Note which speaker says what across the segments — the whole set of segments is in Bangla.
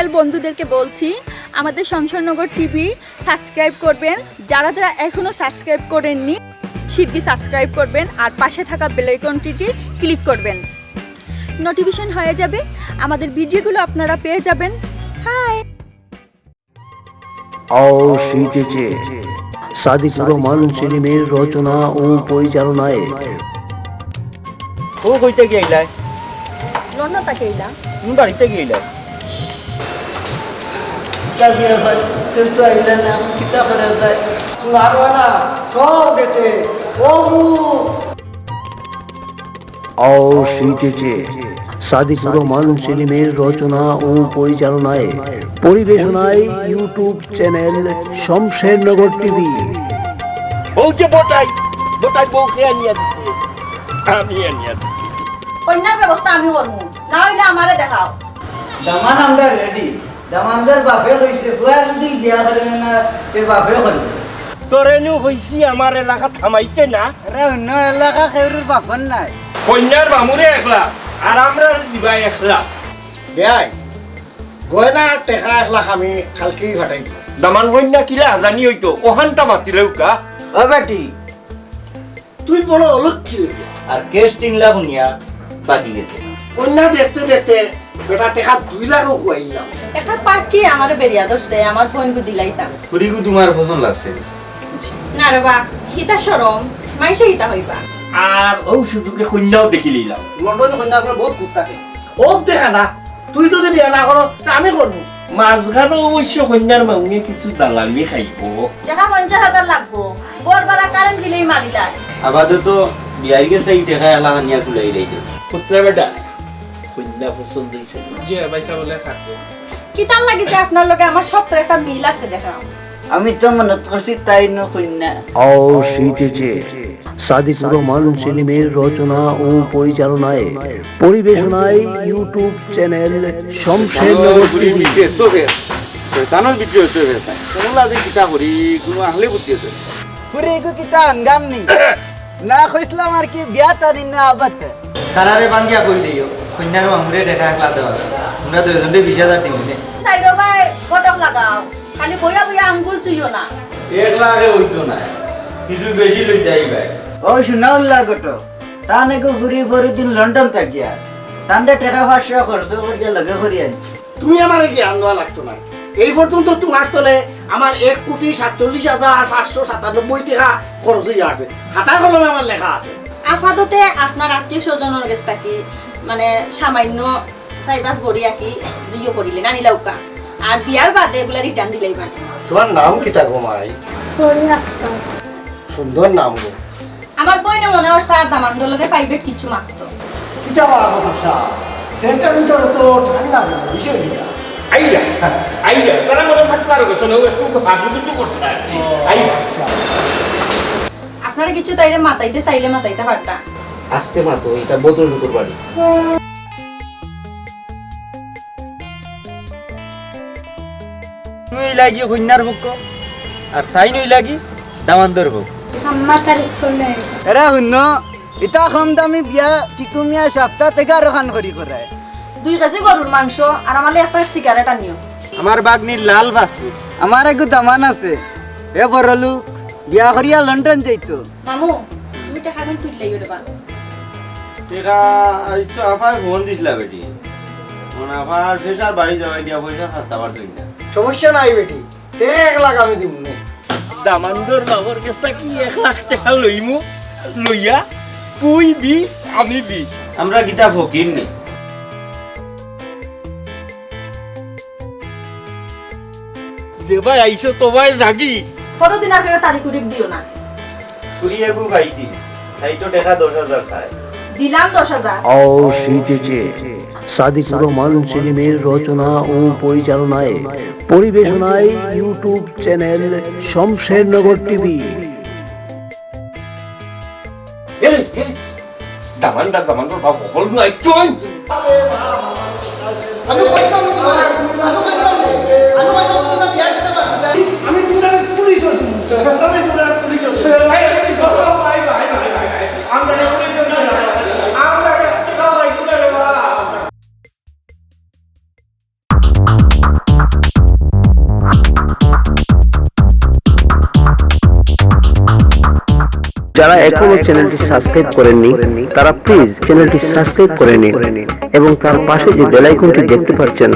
Speaker 1: চ্যানেল বন্ধুদেরকে বলছি আমাদের সংসারনগর টিভি সাবস্ক্রাইব করবেন। যারা যারা এখনও সাবস্ক্রাইব করেননি শিগগিরই সাবস্ক্রাইব করবেন আর পাশে থাকা বেল আইকনটিতে ক্লিক করবেন। নোটিফিকেশন হয়ে যাবে, আমাদের ভিডিওগুলো আপনারা পেয়ে যাবেন। হাই
Speaker 2: শীতেছে সাদিকুর রহমান সেলিমের রচনা ও পরিচালনায়।
Speaker 3: ও কইতে গিয়েলাই
Speaker 1: লন্নতা কেইলা
Speaker 3: তুমি বাড়িতে গিয়েলাই
Speaker 2: কিন্তু আইলা না কিতা করে যায়
Speaker 3: মারবা না সব গেছে
Speaker 2: শীতেছে সাদিকুর রহমান সেলিমের রচনা ও পরিচালনায়, পরিবেশনায় ইউটিউব চ্যানেল শমশেরনগর টিভি।
Speaker 4: ও যে বটাই বউকে আনিয়া দিচ্ছে, আমি আনিয়া দিচ্ছি।
Speaker 1: কন্যার ব্যবস্থা আমি করবো, না হইলে আমারে দেখাও।
Speaker 5: দামান আমরা রেডি। দামানদের বাপে লইছে ফুয়া যদি বিয়া করে না তে বাপে করবে।
Speaker 4: তোরেনু হইছি আমার এলাকা থামাইতে না,
Speaker 5: আরে অন্য এলাকা খেউরির বাপন নাই।
Speaker 4: কন্যার মামুরে একলা আর আমরা দিবা একলা।
Speaker 3: বেয়াই গয়না টেকা 1 লাখ আমি কালকে ফাটাই দিব।
Speaker 4: দামান কন্যা কিলা জানি হইতো ওখানটা মাতিলেও কা
Speaker 5: ও বেটি
Speaker 3: তুই বড় অলক্ষী হইবি।
Speaker 5: আর কেস 3 লাখ নিয়া বাকি গেছে।
Speaker 3: কন্যা দেখতে দেখতে বেটা টেকা 2 লাখও খুয়াইলাম।
Speaker 1: একটা পার্টি আমারে বেরিয়া ধরছে, আমার ফোনকু দিলাইতাম।
Speaker 5: পুরিগু তোমার পছন্দ লাগছে
Speaker 1: না রে বা হিতা সরম মাইসে হিতা হইবা।
Speaker 4: আর ও সুযোগে কন্যাও দেখি লইলাম।
Speaker 5: লন্ডনে কন্যা আপনার বহুত খুব থাকে।
Speaker 3: ও দেখা না তুই যদি বিয়া না করো তা আমি করবো।
Speaker 4: মাঝখানে অবশ্য কন্যার মামুয়ে কিছু দালালি খাইব।
Speaker 1: টাকা 50,000 লাগবো, বোর বারা কারেন্ট বিলেই মারিলাই।
Speaker 5: আপাতত বিয়ার গেছে এই টাকা এলাকা নিয়া তুলাই রাইছে।
Speaker 4: পুত্রা বেটা কন্যা পছন্দ হয়েছে
Speaker 1: কি তার লাগে যে আপনার লগে আমার সবটার একটা মিল আছে দেখাও।
Speaker 5: আমি তো মনে করছি তাই ন কন্যা।
Speaker 2: শীতেছে সাদিকুর রহমান সেলিমের রচনা ও পরিচালনায়, পরিবেশনায় ইউটিউব চ্যানেল শমশেরনগর টিভি।
Speaker 5: শয়তানের ভিতরে হইতে হইছে কোনলা যে কিতা করি কোনো আহলে বুদ্ধি আছে পুরিগু কিতা আঙ্গাম নি না কইছিলাম আর কি বিয়া টানি না আবাতে তারারে বাঙ্গিয়া কই দিও কন্যার মামুরে দেখা একলা দেওয়া আমরা দুইজনে 20,000 দিমু নে
Speaker 1: সাইডো ভাই ফটক লাগাও, খালি বইয়া বইয়া আঙ্গুল চুইও না।
Speaker 5: 1 লাখে হইতো না কিছু বেশি লই যাই ভাই ও শুনাউল্লা গটো তানে কো ঘুরি ঘুরি দিন লন্ডন থাকিয়া তান্ডে টাকা 500 খরচ করিয়া লগে করি আনি
Speaker 3: তুমি আমার জ্ঞান দেওয়া লাগতো না। এই পর্যন্ত তোমার তলে আমার 1,47,597 টাকা খরচ হয়ে আছে। খাতা কলমে আমার লেখা আছে।
Speaker 1: আপাততে আপনার আত্মীয় স্বজনের কাছ থেকে মানে সামান্য 4-5 বড়ি আকি ইয়ে করিলেন আনিলাউকা, আর বিয়ার বাদে এগুলা রিটার্ন দিলেই মানে।
Speaker 3: তোমার নাম কি থাকবো মাই? সুন্দর নাম গো।
Speaker 1: আমার বইনে মনে হয় স্যার দামান্দর লগে প্রাইভেট কিছু মাগতো।
Speaker 3: কিটা ভাষা সেন্টার মিটার তো ঠান্ডা বিষয় দিয়া
Speaker 4: আইয়া আইয়া তারা মনে ফাটলার কথা না, একটু হাজু কিছু করতে আইয়া
Speaker 1: আপনারা কিছু তাইলে মাথাইতে চাইলে মাথাইতে পারতা।
Speaker 5: আস্তে মাতো এটা বোতল ঢুকুর বাড়ি তুই লাগি কন্যার বুক আর তাই নই লাগি দামান্দর বুক এরা শুন এটা কম দামি বিয়া টিকুমিয়া সপ্তাহ থেকে আরো খান করি করায়
Speaker 1: 2 কেজি গরুর মাংস আর আমালে একটা সিগারেট আনিও।
Speaker 5: আমার বাগনির লাল বাসু আমার একটু দামান আছে এ বড় লোক বিয়া করিয়া লন্ডন যাইতো
Speaker 1: মামু তুমি টাকা দিন তুললেই ওরে বাল।
Speaker 5: টেকা আজ তো আফায় ফোন দিছিলা বেটি মনে আফার ফেসার বাড়ি যাওয়াই দিয়া পয়সা খাতা পারছই না
Speaker 3: সমস্যা নাই বেটি, 1 লাখ আমি দিব নে।
Speaker 4: দামান্দর বাবর কাছটা কি 1 লাখ টাকা লইমু, লইয়া তুই 20 আমি 20।
Speaker 5: আমরা গীতা ফকির নি
Speaker 4: যে ভাই আইসো তো ভাই রাগি
Speaker 1: কতদিন আগে তারিখ উড়িক দিও না।
Speaker 5: পুরিয়ে গু পাইছি তাই তো টেকা 10,000 চাই
Speaker 1: দিলাম 10,000।
Speaker 2: শীতেছে সাদিকুর রহমান সেলিমের রচনা ও পরিচালনায়, পরিবেশনায় ইউটিউব চ্যানেল শমশেরনগর টিভি।
Speaker 4: দামান্দর বাবু হল নাই তুই
Speaker 3: আমি পয়সা দিতে পারি, আমি পয়সা দিতে আমি পয়সা দিতে বিয়া দিতে পারি। আমি তোমার পুলিশ হইছি, আমি তোমার পুলিশ হইছি। ভাই ভাই ভাই ভাই আমরা পুলিশ আমরা
Speaker 6: যারা এখনো চ্যানেলটি সাবস্ক্রাইব করেননি তারা প্লিজ চ্যানেলটি সাবস্ক্রাইব করে নিন এবং তার পাশে যে বেল আইকনটি দেখতে পাচ্ছেন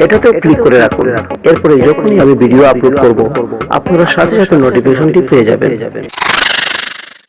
Speaker 6: এটাতেও ক্লিক করে রাখুন। এরপরে যখনই আমি ভিডিও আপলোড করব আপনারা সাথে সাথে নোটিফিকেশনটি পেয়ে যাবেন।